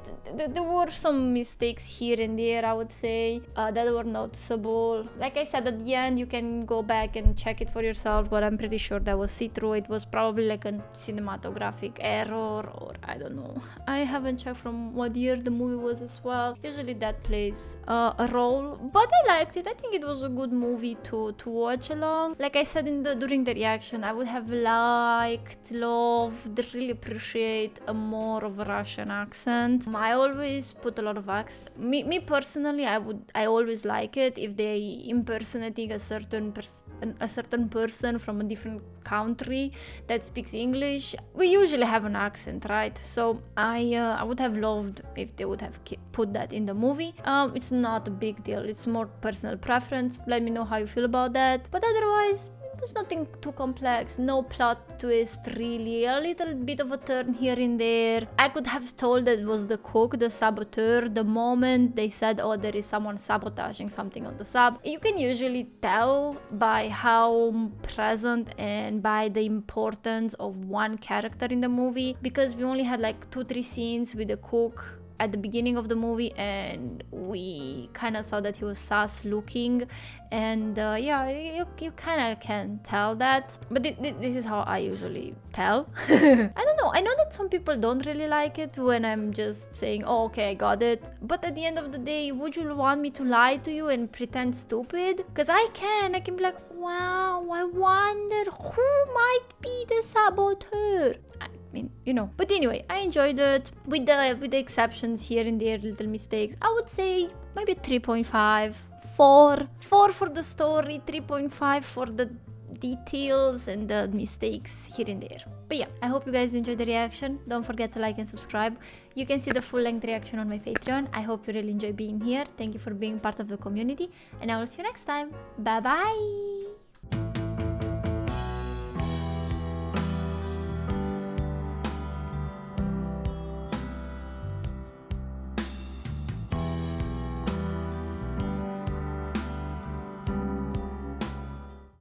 A: there were some mistakes here and there, I would say, that were noticeable. Like I said, at the end, you can go back and check it for yourself, but I'm pretty sure that was see-through. It was probably like a cinematographic error, or I don't know. I haven't checked from what year the movie was as well. Usually that plays a role, but I liked it. I think it was a good movie to watch along. Like I said during the reaction, I would have liked, loved, really appreciate a more of a Russian accent. I always put a lot of accents. Me personally, I always like it if they impersonating a certain person from a different country that speaks English. We usually have an accent, right? So I would have loved if they would have put that in the movie. It's not a big deal. It's more personal preference. Let me know how you feel about that. But otherwise, it was nothing too complex, no plot twist really, a little bit of a turn here and there. I could have told that it was the cook, the saboteur, the moment they said, oh, there is someone sabotaging something on the sub. You can usually tell by how present and by the importance of one character in the movie, because we only had like 2-3 scenes with the cook at the beginning of the movie, and we kind of saw that he was sus looking, and yeah, you kind of can tell that, but this is how I usually tell. I don't know, I know that some people don't really like it when I'm just saying, oh, okay, I got it, but at the end of the day, would you want me to lie to you and pretend stupid? Because I can be like, wow, I wonder who might be the saboteur. I mean, you know. But anyway, I enjoyed it with the exceptions here and there, little mistakes. I would say maybe 3.5, 4 for the story, 3.5 for the details and the mistakes here and there. But yeah, I hope you guys enjoyed the reaction. Don't forget to like and subscribe. You can see the full-length reaction on my Patreon. I hope you really enjoy being here. Thank you for being part of the community, and I will see you next time. Bye bye.